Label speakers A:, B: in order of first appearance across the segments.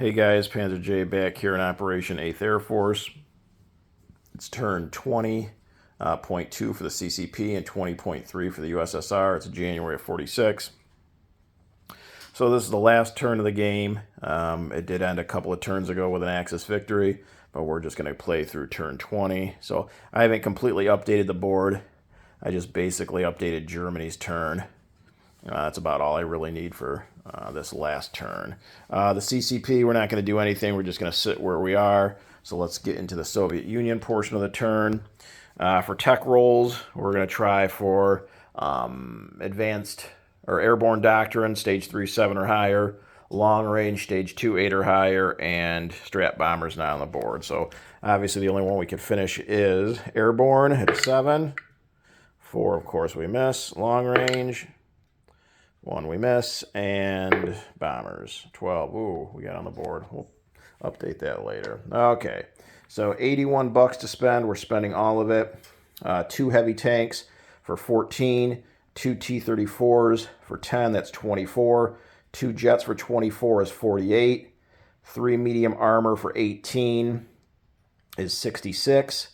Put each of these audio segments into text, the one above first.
A: Hey guys, Panzer J back here in Operation 8th Air Force. It's turn 20.2 for the CCP and 20.3 for the USSR. It's January of 46. So this is the last turn of the game. It did end a couple of turns ago with an Axis victory, but we're just going to play through turn 20. So I haven't completely updated the board. I just basically updated Germany's turn. That's about all I really need for this last turn. The CCP, we're not going to do anything. We're just going to sit where we are. So let's get into the Soviet Union portion of the turn. For tech rolls, we're going to try for advanced or airborne doctrine, stage 3, 7 or higher, long range, stage 2, 8 or higher, and strat bombers not on the board. So obviously the only one we can finish is airborne at 7. 4, of course, we miss. Long range, 1 we miss, and bombers, 12. Ooh, we got on the board. We'll update that later. Okay, so $81 to spend. We're spending all of it. 2 heavy tanks for 14, 2 T-34s for 10, that's 24. 2 jets for 24 is 48. 3 medium armor for 18 is 66.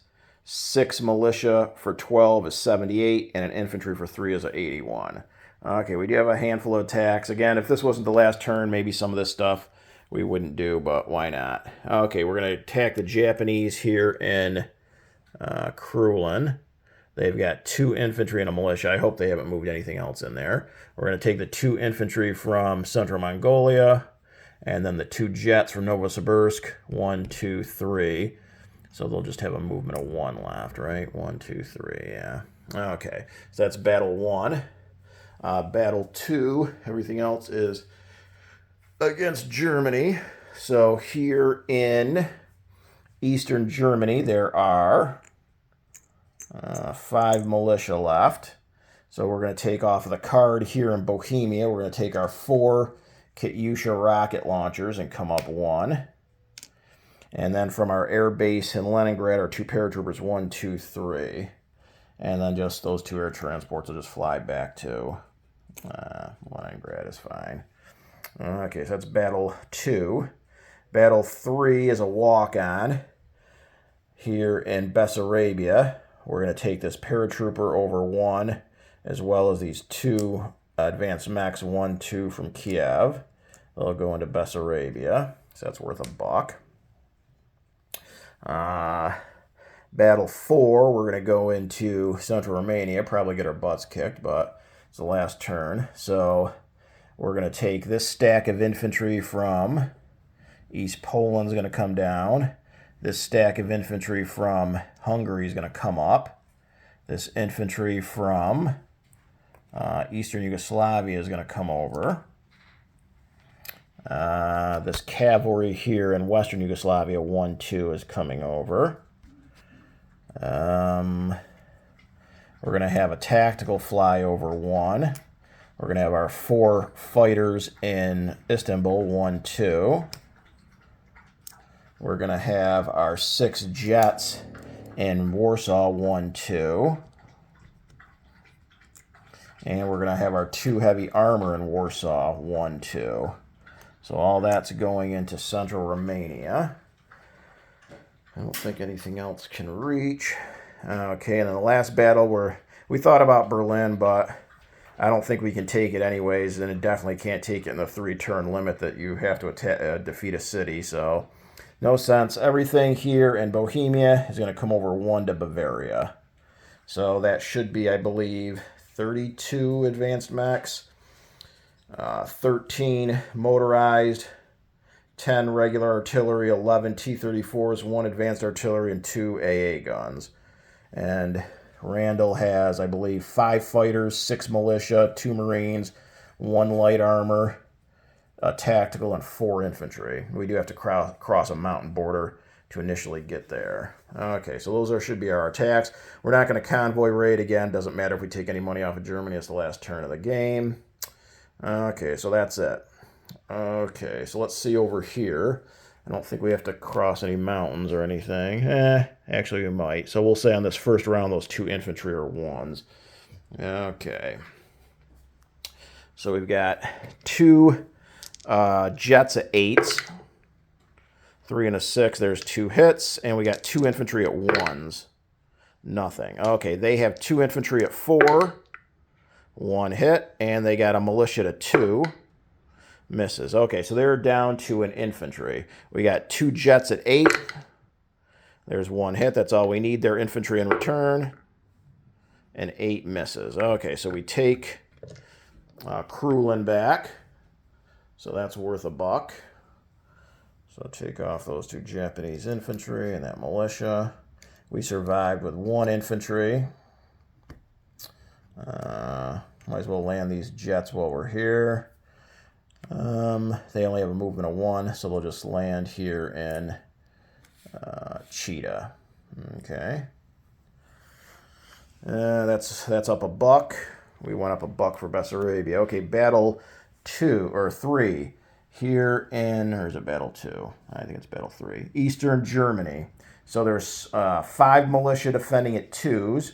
A: 6 militia for 12 is 78, and an infantry for 3 is 81. Okay, we do have a handful of attacks. Again, if this wasn't the last turn, maybe some of this stuff we wouldn't do, but why not? Okay, we're going to attack the Japanese here in Krulin. They've got 2 infantry and a militia. I hope they haven't moved anything else in there. We're going to take the 2 infantry from Central Mongolia, and then the 2 jets from Novosibirsk. 1, 2, 3. So they'll just have a movement of 1 left, right? 1, 2, 3, yeah. Okay, so that's battle 1. Battle 2, everything else is against Germany. So here in Eastern Germany, there are 5 militia left. So we're going to take off of the card here in Bohemia. We're going to take our 4 Katyusha rocket launchers and come up 1. And then from our air base in Leningrad, our 2 paratroopers, 1, 2, 3. And then just those 2 air transports will just fly back to Leningrad is fine. Okay, so that's battle 2. Battle 3 is a walk-on here in Bessarabia. We're going to take this paratrooper over 1, as well as these 2 advanced mechs, 1, 2 from Kiev. They'll go into Bessarabia, so that's worth $1. Battle 4, we're going to go into Central Romania, probably get our butts kicked, but it's the last turn. So we're going to take this stack of infantry from East Poland is going to come down. This stack of infantry from Hungary is going to come up. This infantry from Eastern Yugoslavia is going to come over. This cavalry here in Western Yugoslavia, 1, 2, is coming over. We're going to have a tactical flyover 1. We're going to have our 4 fighters in Istanbul, 1, 2. We're going to have our 6 jets in Warsaw, 1, 2. And we're going to have our 2 heavy armor in Warsaw, 1, 2. So all that's going into Central Romania. I don't think anything else can reach. Okay, and then the last battle, we thought about Berlin, but I don't think we can take it anyways, and it definitely can't take it in the 3-turn limit that you have to defeat a city, so no sense. Everything here in Bohemia is going to come over 1 to Bavaria. So that should be, I believe, 32 advanced mechs, 13 motorized, 10 regular artillery, 11 T-34s, 1 advanced artillery, and 2 AA guns. And Randall has, I believe, 5 fighters, 6 militia, 2 marines, 1 light armor, a tactical, and 4 infantry. We do have to cross a mountain border to initially get there. Okay, so those should be our attacks. We're not going to convoy raid again. Doesn't matter if we take any money off of Germany. It's the last turn of the game. Okay, so that's it. Okay, so let's see over here. I don't think we have to cross any mountains or anything. Actually we might. So we'll say on this first round those 2 infantry are 1s. Okay. So we've got 2 jets at 8s. 3 and a 6. There's 2 hits. And we got 2 infantry at 1s. Nothing. Okay, they have 2 infantry at 4. 1 hit. And they got a militia at 2. Misses. Okay, so they're down to an infantry. We got 2 jets at 8. There's 1 hit. That's all we need. They're infantry in return. And 8 misses. Okay, so we take Krulin back. So that's worth $1. So take off those 2 Japanese infantry and that militia. We survived with 1 infantry. Might as well land these jets while we're here. They only have a movement of 1, so they'll just land here in Cheetah. Okay. That's up $1. We went up $1 for Bessarabia. Okay, battle 2 or 3 here in, or is it battle 2? I think it's battle 3. Eastern Germany. So there's 5 militia defending at 2s.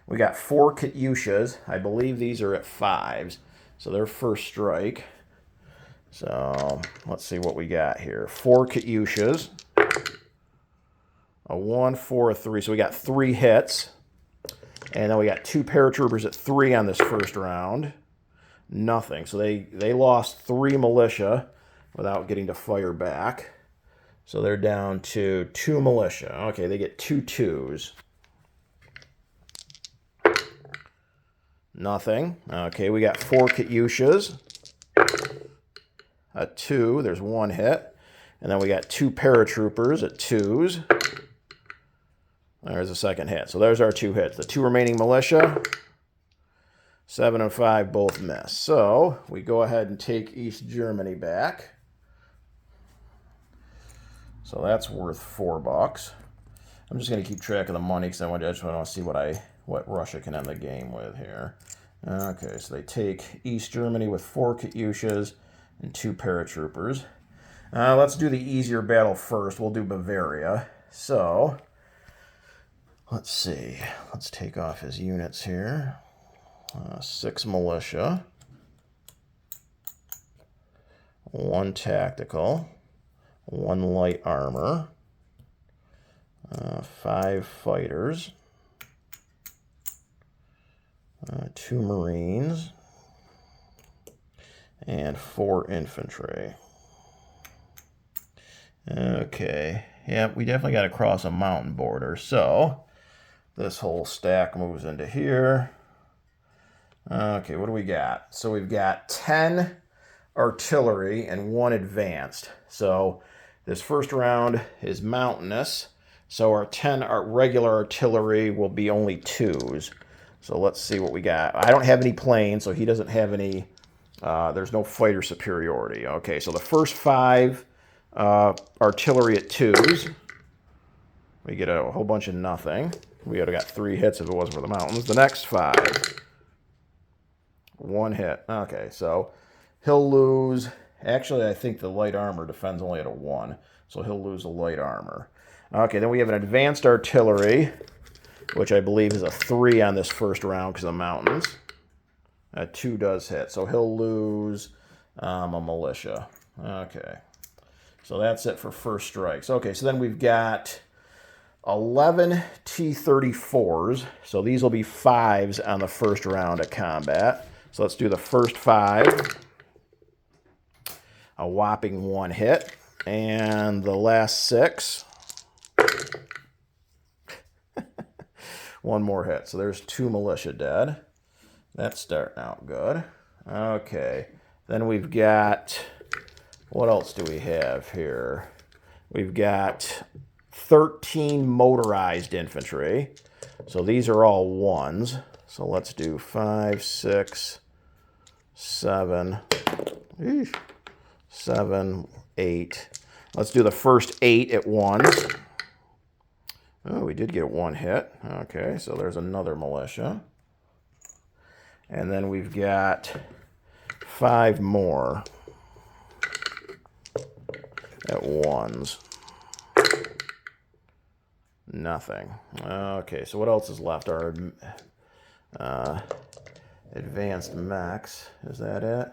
A: We got 4 Katyushas. I believe these are at 5s. So they're first strike. So let's see what we got here. 4 Katyushas. A 1, 4, a 3. So we got 3 hits. And then we got 2 paratroopers at 3 on this first round. Nothing. So they lost 3 militia without getting to fire back. So they're down to 2 militia. Okay, they get 2 2s. Nothing. Okay, we got 4 Katyushas. A 2. There's 1 hit. And then we got 2 paratroopers at 2s. There's a second hit. So there's our 2 hits. The 2 remaining militia, 7 and 5 both miss. So we go ahead and take East Germany back. So that's worth $4. I'm just going to keep track of the money because I just want to see what Russia can end the game with here. Okay, so they take East Germany with 4 Katyushas and 2 paratroopers. Let's do the easier battle first. We'll do Bavaria. So let's see. Let's take off his units here. 6 militia. 1 tactical. 1 light armor. 5 fighters. 2 marines. And 4 infantry. Okay. Yep, we definitely got to cross a mountain border. So this whole stack moves into here. Okay, what do we got? So we've got 10 artillery and 1 advanced. So this first round is mountainous. So our 10 regular artillery will be only 2s. So let's see what we got. I don't have any planes, so he doesn't have any. There's no fighter superiority. Okay, so the first 5 artillery at 2s. We get a whole bunch of nothing. We would have got 3 hits if it wasn't for the mountains. The next 5, 1 hit. Okay, so he'll lose. Actually, I think the light armor defends only at a 1, so he'll lose the light armor. Okay, then we have an advanced artillery, which I believe is a 3 on this first round because of the mountains. A 2 does hit, so he'll lose a militia. Okay, so that's it for first strikes. Okay, so then we've got 11 T-34s. So these will be 5s on the first round of combat. So let's do the first 5. A whopping 1 hit. And the last 6. 1 more hit. So there's 2 militia dead. That's starting out good. Okay. Then we've got, what else do we have here? We've got 13 motorized infantry. So these are all 1s. So let's do 5, 6, 7, 7, 8. Let's do the first 8 at 1s. Oh, we did get 1 hit. Okay, so there's another militia. And then we've got 5 more at 1s. Nothing. Okay, so what else is left? Our advanced mechs. Is that it?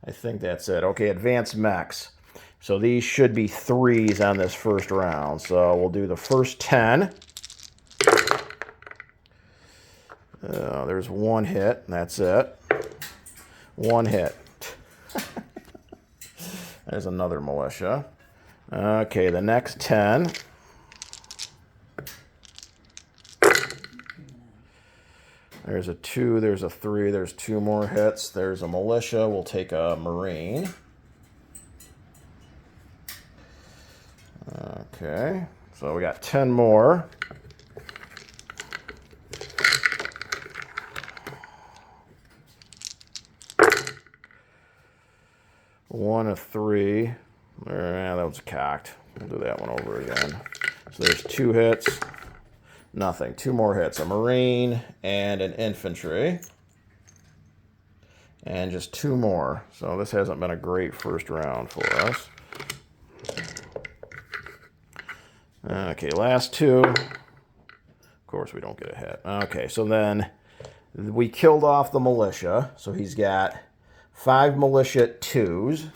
A: I think that's it. Okay, advanced mechs. So these should be 3s on this first round. So we'll do the first 10. There's 1 hit. That's it. 1 hit. There's another militia. Okay, the next 10. There's a 2, there's a 3, there's 2 more hits. There's a militia. We'll take a Marine. Okay, so we got 10 more. One, a 3. That was cocked. We'll do that one over again. So there's 2 hits. Nothing. 2 more hits. A Marine and an infantry. And just 2 more. So this hasn't been a great first round for us. Okay, last 2. Of course, we don't get a hit. Okay, so then we killed off the militia. So he's got 5 militia 2s.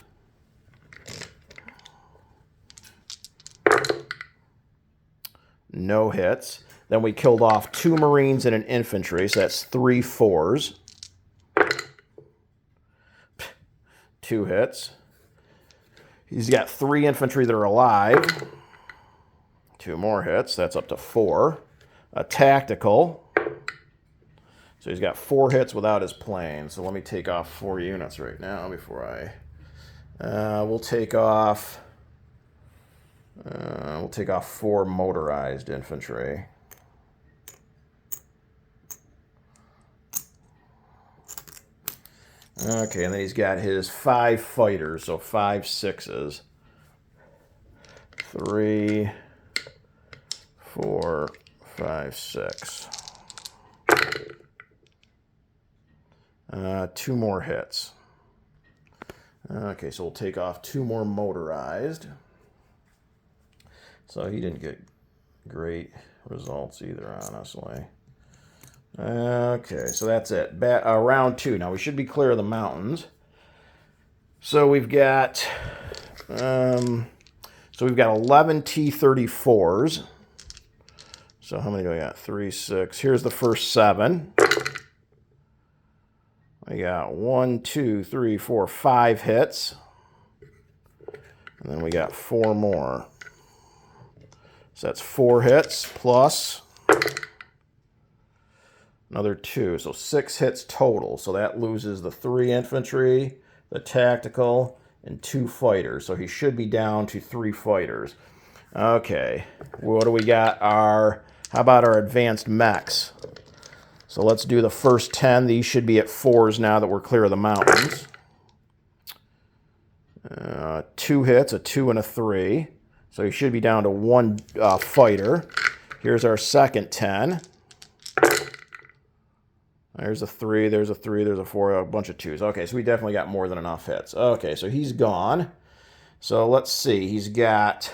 A: No hits. Then we killed off 2 Marines and an infantry, so that's 3 4s. 2 hits. He's got 3 infantry that are alive. 2 more hits, that's up to 4. A tactical. So he's got 4 hits without his plane. So let me take off 4 units right now before I... we'll take off 4 motorized infantry. Okay, and then he's got his 5 fighters, so 5 6s. 3, 4, 5, 6. 2 more hits. Okay, so we'll take off 2 more motorized. So he didn't get great results either, honestly. Okay, so that's it. Round 2. Now we should be clear of the mountains. So we've got 11 T-34s. So how many do I got? 3, 6. Here's the first 7. I got 1, 2, 3, 4, 5 hits. And then we got 4 more. So that's 4 hits plus another 2. So 6 hits total. So that loses the 3 infantry, the tactical, and 2 fighters. So he should be down to 3 fighters. Okay, what do we got? How about our advanced mechs? So let's do the first 10. These should be at 4s now that we're clear of the mountains. 2 hits, a 2 and a 3. So he should be down to 1 fighter. Here's our second 10. There's a 3, there's a 3, there's a 4, a bunch of 2s. Okay, so we definitely got more than enough hits. Okay, so he's gone. So let's see. He's got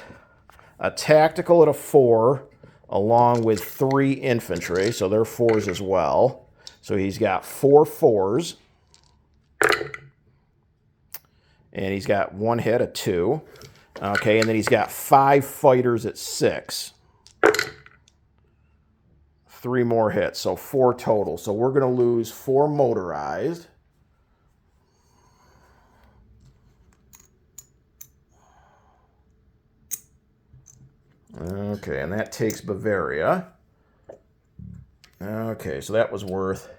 A: a tactical at a 4, along with 3 infantry. So they're 4s as well. So he's got 4 4s. And he's got 1 hit, a 2. Okay, and then he's got 5 fighters at 6. 3 more hits, so 4 total. So we're going to lose 4 motorized. Okay, and that takes Bavaria. Okay, so that was worth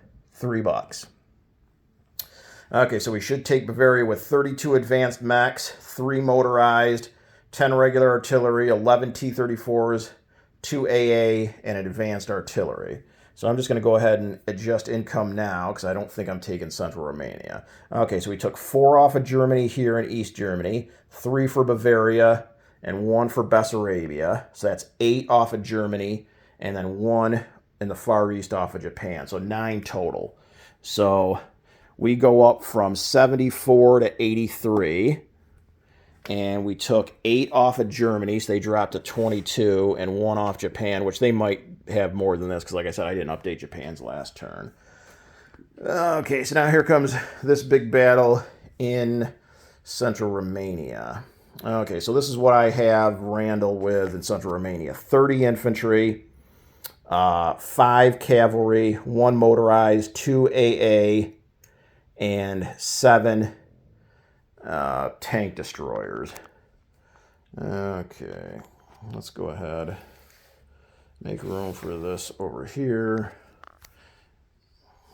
A: $3. Okay, so we should take Bavaria with 32 advanced mechs, 3 motorized, 10 regular artillery, 11 T-34s, 2 AA, and advanced artillery. So I'm just going to go ahead and adjust income now because I don't think I'm taking Central Romania. Okay, so we took 4 off of Germany here in East Germany, 3 for Bavaria, and 1 for Bessarabia. So that's 8 off of Germany, and then 1 in the Far East off of Japan. So 9 total. So we go up from 74 to 83. And we took 8 off of Germany, so they dropped to 22, and 1 off Japan, which they might have more than this, because like I said, I didn't update Japan's last turn. Okay, so now here comes this big battle in Central Romania. Okay, so this is what I have Randall with in Central Romania. 30 infantry, 5 cavalry, 1 motorized, 2 AA, and 7 tank destroyers. Okay, let's go ahead. Make room for this over here.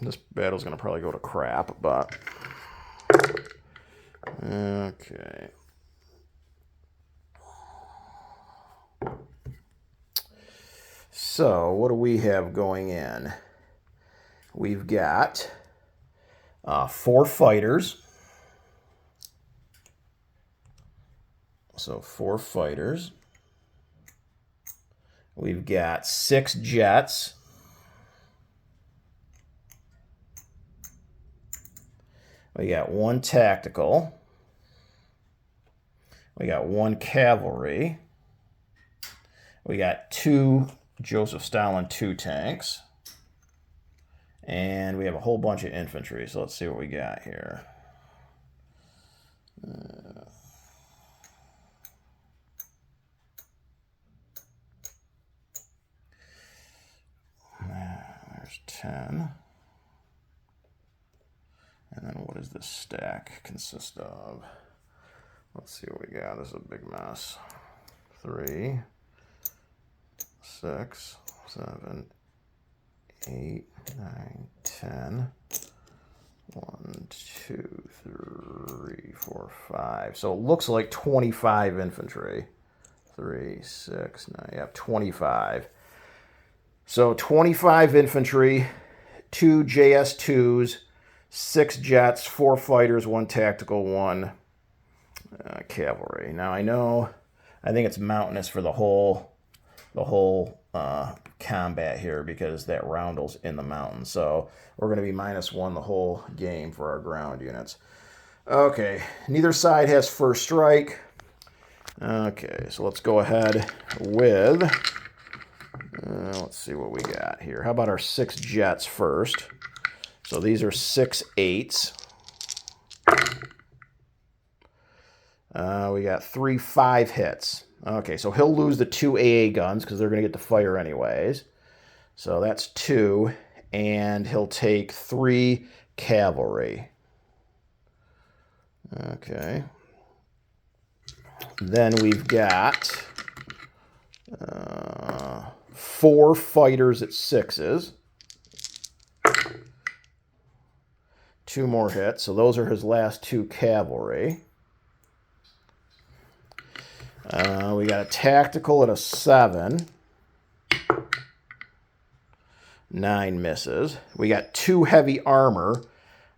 A: This battle's going to probably go to crap, but... Okay. So, what do we have going in? We've got 4 fighters. So, 4 fighters. We've got 6 jets. We got 1 tactical. We got 1 cavalry. We got 2 Joseph Stalin 2 tanks. And we have a whole bunch of infantry. So let's see what we got here. There's 10. And then what does this stack consist of? Let's see what we got. This is a big mess. 3, 6, 7, 8, 9, 10. 1, 2, 3, 4, 5. So it looks like 25 infantry. 3, 6, 9. Yeah, 25. So 25 infantry, 2 JS2s, 6 jets, 4 fighters, 1 tactical, 1 cavalry. Now I think it's mountainous for the whole combat here because that roundel's in the mountains. So we're going to be -1 the whole game for our ground units. Okay, neither side has first strike. Okay, so let's go ahead with, let's see what we got here. How about our 6 jets first? So these are 6 8s. We got 3 5 hits. Okay, so he'll lose the 2 AA guns because they're going to get to fire anyways. So that's 2, and he'll take 3 cavalry. Okay. Then we've got 4 fighters at 6s. 2 more hits, so those are his last 2 cavalry. We got a tactical at a 7. 9 misses. We got 2 heavy armor.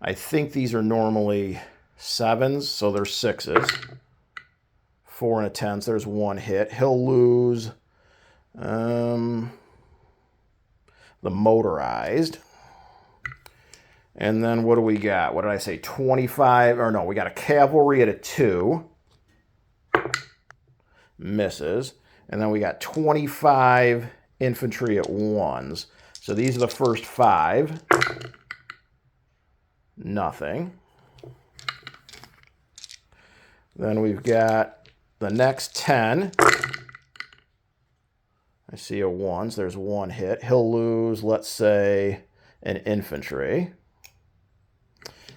A: I think these are normally 7s, so they're 6s. 4 and a 10, so there's 1 hit. He'll lose the motorized. And then what do we got? What did I say? 25, or no, we got a cavalry at a 2. Misses. And then we got 25 infantry at 1s. So these are the first 5. Nothing. Then we've got the next 10. I see a 1, so there's 1 hit. He'll lose, let's say, an infantry.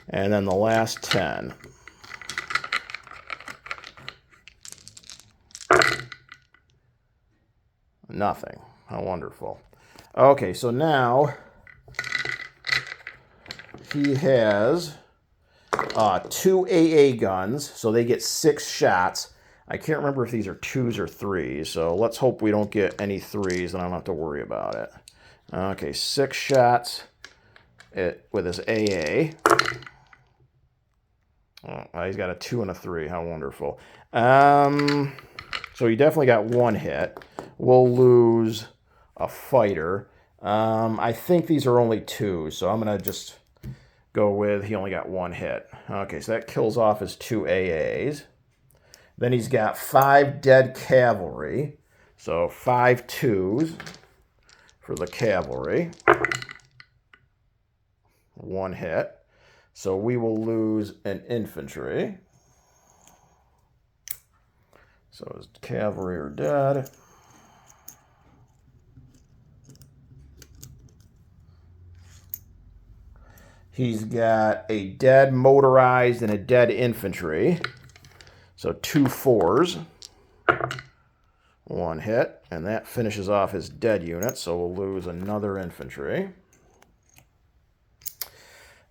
A: And then the last 10. Nothing. How wonderful. Okay, so now he has 2 AA guns, so they get 6 shots. I can't remember if these are 2s or 3s, so let's hope we don't get any 3s, and I don't have to worry about it. Okay, 6 shots with his AA. Oh, he's got a 2 and a 3. How wonderful. So he definitely got 1 hit. We'll lose a fighter. I think these are only 2s, so I'm going to just go with he only got 1 hit. Okay, so that kills off his 2 AAs. Then he's got 5 dead cavalry. So 5 2s for the cavalry. 1 hit. So we will lose an infantry. So his cavalry are dead. He's got a dead motorized and a dead infantry. So 2 4s. 1 hit. And that finishes off his dead unit. So we'll lose another infantry.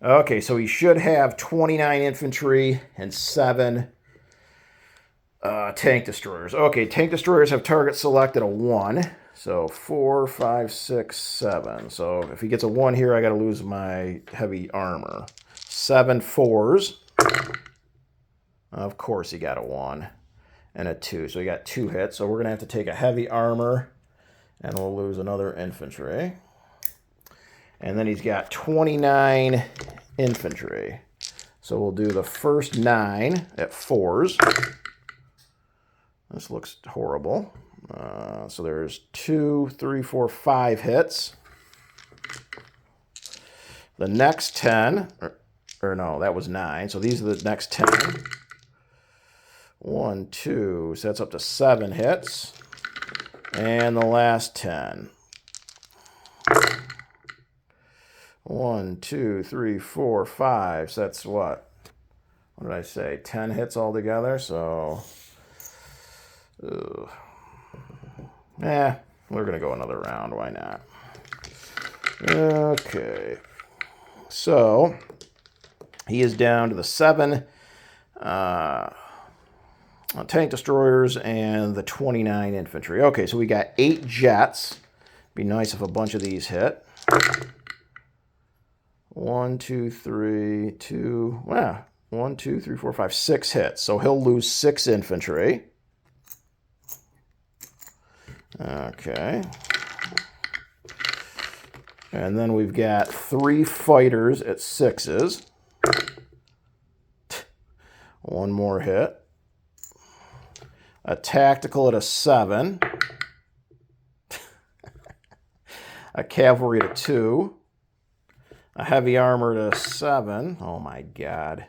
A: Okay, so he should have 29 infantry and 7 tank destroyers. Okay, tank destroyers have target selected a 1. So 4, 5, 6, 7. So if he gets a 1 here, I got to lose my heavy armor. 7 4s. Of course he got a 1 and a 2. So he got 2 hits. So we're going to have to take a heavy armor and we'll lose another infantry. And then he's got 29 infantry. So we'll do the first 9 at 4s. This looks horrible. So there's 2, 3, 4, 5 hits. The next 10, or no, that was 9. So these are the next 10. 1, 2, so that's up to 7 hits. And the last 10. 1, 2, 3, 4, 5. So that's what? What did I say? 10 hits altogether. So, we're going to go another round. Why not? Okay. So, he is down to the 7 tank destroyers and the 29 infantry. Okay, so we got 8 jets. Be nice if a bunch of these hit. 1, 2, 3, 2. Wow. 1, 2, 3, 4, 5, 6 hits. So he'll lose 6 infantry. Okay. And then we've got 3 fighters at 6s. 1 more hit. A tactical at a 7. A cavalry at a 2. A heavy armor at a 7. Oh my god.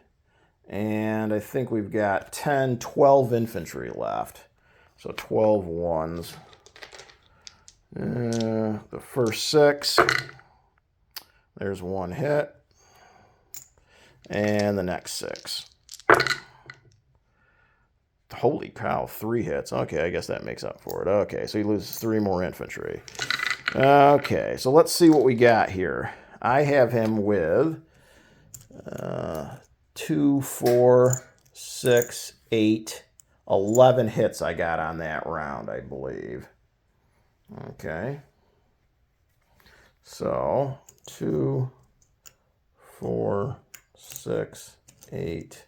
A: And I think we've got 10, 12 infantry left. So 12 ones. The first 6. There's 1 hit. And the next 6. Holy cow, 3 hits. Okay, I guess that makes up for it. Okay, so he loses 3 more infantry. Okay, so let's see what we got here. I have him with 2, 4, 6, 8, 11 hits I got on that round, I believe. Okay. So, 2, 4, 6, 8,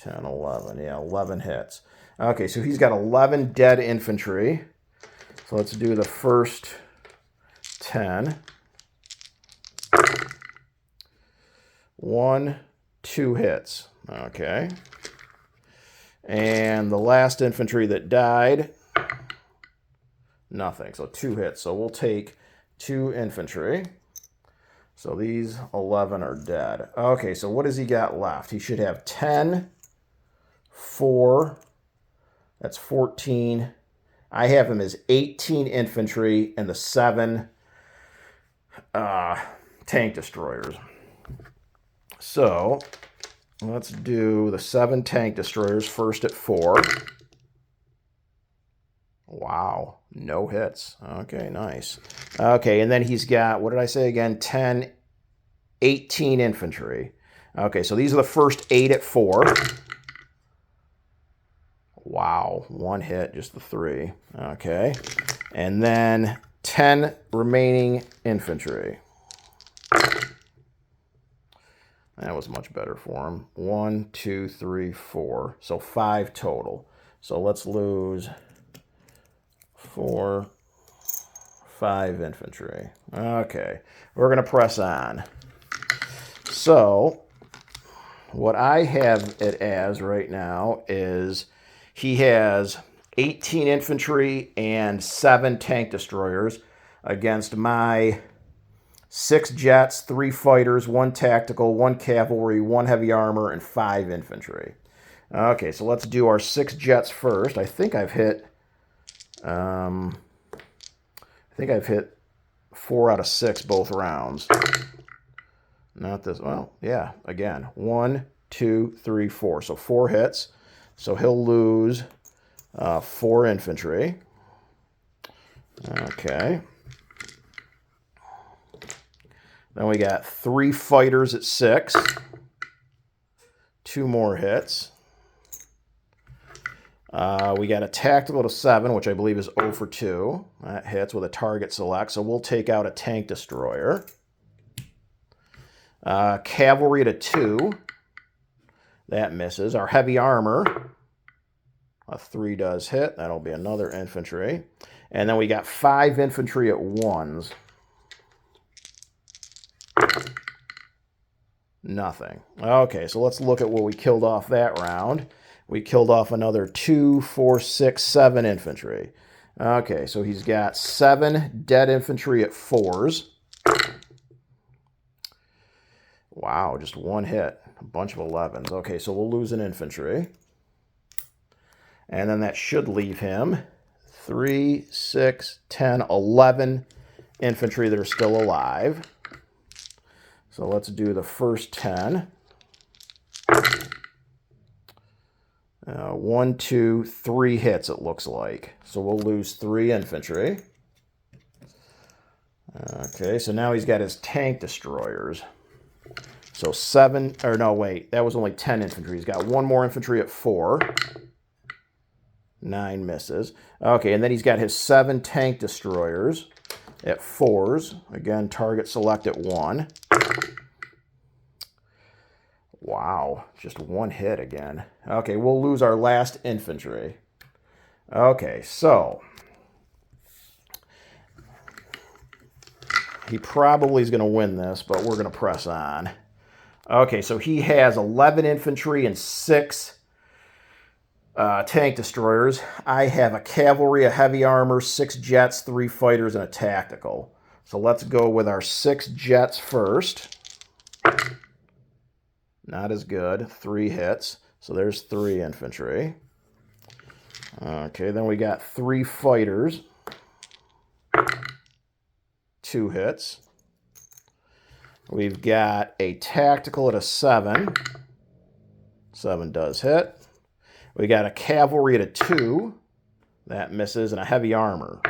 A: 10, 11. Yeah, 11 hits. Okay, so he's got 11 dead infantry. So let's do the first 10. 1, 2 hits. Okay. And the last infantry that died, nothing. So 2 hits. So we'll take 2 infantry. So these 11 are dead. Okay, so what has he got left? He should have 10, 4, that's 14. I have him as 18 infantry and the 7 tank destroyers. So let's do the 7 tank destroyers first at 4. Wow, no hits. Okay, nice. Okay, and then he's got, what did I say again? 10, 18 infantry. Okay, so these are the first 8 at 4. Wow, 1 hit, just the 3. Okay, and then 10 remaining infantry. That was much better for him. 1, 2, 3, 4. So 5 total. So let's lose 4, 5 infantry. Okay, we're going to press on. So what I have it as right now is he has 18 infantry and 7 tank destroyers against my 6 jets, 3 fighters, 1 tactical, 1 cavalry, 1 heavy armor, and 5 infantry. Okay, so let's do our 6 jets first. I think I've hit 4 out of 6 both rounds. Not this. Well, yeah. Again, 1, 2, 3, 4. So 4 hits. So he'll lose 4 infantry. Okay. Then we got 3 fighters at 6. 2 more hits. We got a tactical to 7, which I believe is 0 for 2. That hits with a target select, so we'll take out a tank destroyer. Cavalry to 2. That misses. Our heavy armor, a 3 does hit. That'll be another infantry. And then we got 5 infantry at 1s. Nothing. Okay, so let's look at what we killed off that round. We killed off another 2, 4, 6, 7 infantry. Okay, so he's got 7 dead infantry at 4s. Wow, just 1 hit. A bunch of 11s. Okay, so we'll lose an infantry. And then that should leave him 3, 6, 10, 11 infantry that are still alive. So let's do the first 10. 1, 2, 3 hits, it looks like. So we'll lose 3 infantry. Okay, so now he's got his tank destroyers. So 7, or no, wait, that was only 10 infantry. He's got 1 more infantry at 4. 9 misses. Okay, and then he's got his 7 tank destroyers at 4s. Again, target select at 1. Wow, just 1 hit again. Okay, we'll lose our last infantry. Okay, so he probably is going to win this, but we're going to press on. Okay, so he has 11 infantry and 6 tank destroyers. I have a cavalry, a heavy armor, 6 jets, 3 fighters, and a tactical. So let's go with our 6 jets first. Not as good. 3 hits. So there's 3 infantry. Okay, then we got 3 fighters. 2 hits. We've got a tactical at a 7. 7 does hit. We got a cavalry at a 2. That misses. And a heavy armor.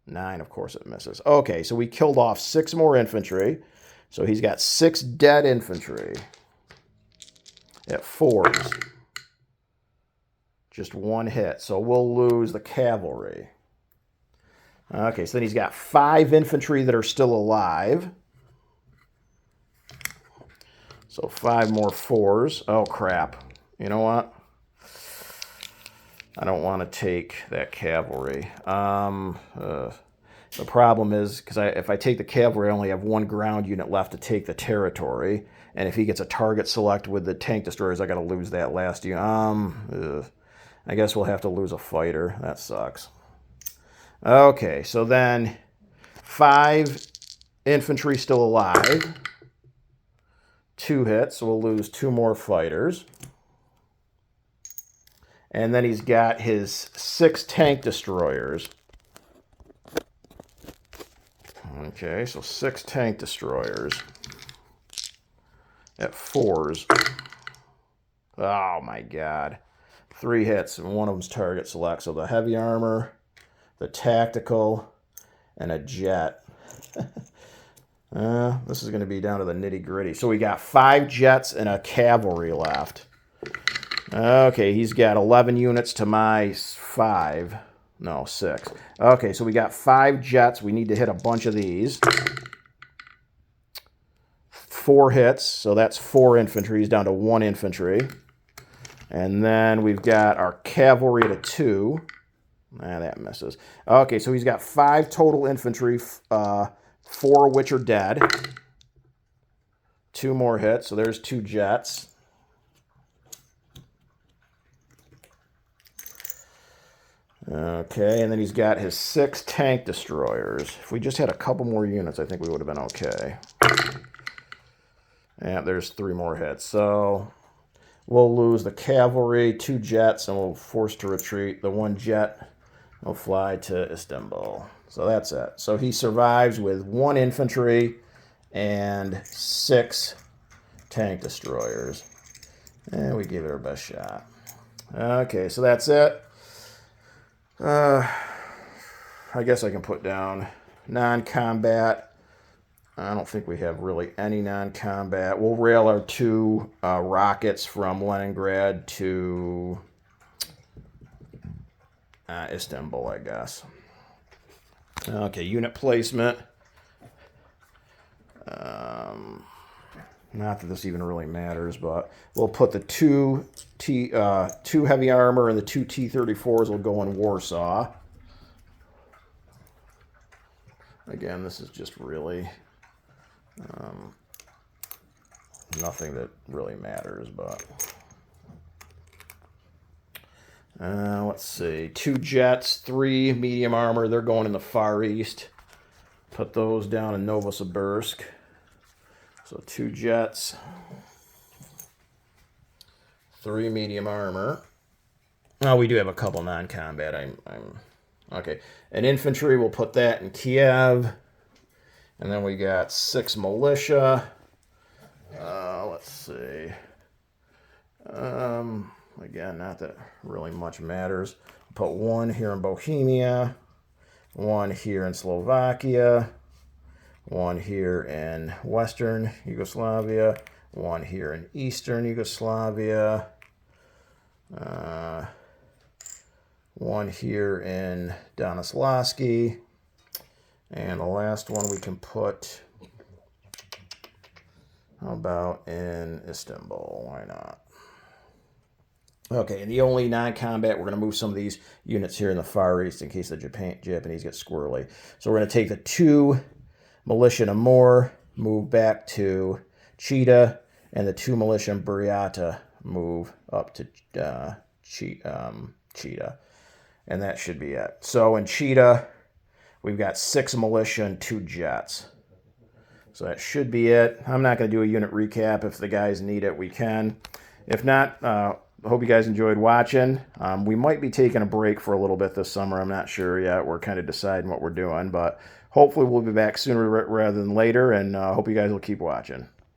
A: 9, of course it misses. Okay, so we killed off 6 more infantry. So he's got 6 dead infantry at 4s. Just 1 hit. So we'll lose the cavalry. Okay, so then he's got 5 infantry that are still alive. So 5 more 4s. Oh, crap. You know what? I don't want to take that cavalry. The problem is, because if I take the cavalry, I only have 1 ground unit left to take the territory. And if he gets a target select with the tank destroyers, I got to lose that last unit. I guess we'll have to lose a fighter. That sucks. Okay, so then 5 infantry still alive. 2 hits, so we'll lose 2 more fighters. And then he's got his 6 tank destroyers. Okay, so 6 tank destroyers at 4s. Oh my god. 3 hits, and 1 of them's target select. So the heavy armor, the tactical, and a jet. This is going to be down to the nitty-gritty. So we got 5 jets and a cavalry left. Okay, he's got 11 units to my 5. No, 6. Okay, so we got 5 jets. We need to hit a bunch of these. 4 hits, so that's 4 infantry. He's down to 1 infantry. And then we've got our cavalry at a 2. That misses. Okay, so he's got 5 total infantry, 4 of which are dead. 2 more hits, so there's 2 jets. Okay, and then he's got his 6 tank destroyers. If we just had a couple more units, I think we would have been okay. Yeah, there's 3 more hits. So we'll lose the cavalry, 2 jets, and we'll force to retreat. The 1 jet will fly to Istanbul. So that's it. So he survives with 1 infantry and 6 tank destroyers. And we give it our best shot. Okay, so that's it. I guess I can put down non-combat. I don't think we have really any non-combat. We'll rail our 2 rockets from Leningrad to Istanbul, I guess. Okay, unit placement. Not that this even really matters, but we'll put the 2 heavy armor and the 2 T-34s will go in Warsaw. Again, this is just really nothing that really matters, but let's see. 2 jets, 3 medium armor. They're going in the Far East. Put those down in Novosibirsk. So 2 jets, 3 medium armor. Oh, we do have a couple non-combat. Okay. And infantry, we'll put that in Kiev. And then we got 6 militia. Let's see. Again, not that really much matters. Put 1 here in Bohemia, 1 here in Slovakia, 1 here in Western Yugoslavia, 1 here in Eastern Yugoslavia, 1 here in Donoslavsky, and the last one we can put, how about in Istanbul? Why not? Okay, and the only non-combat, we're going to move some of these units here in the Far East in case the Japanese get squirrely. So we're going to take the 2 militia and more, move back to Chita, and the 2 militia in Buryata move up to Chita. And that should be it. So in Chita, we've got 6 militia and 2 jets. So that should be it. I'm not going to do a unit recap. If the guys need it, we can. If not, I hope you guys enjoyed watching. We might be taking a break for a little bit this summer. I'm not sure yet. We're kind of deciding what we're doing. But hopefully we'll be back sooner rather than later. And hope you guys will keep watching.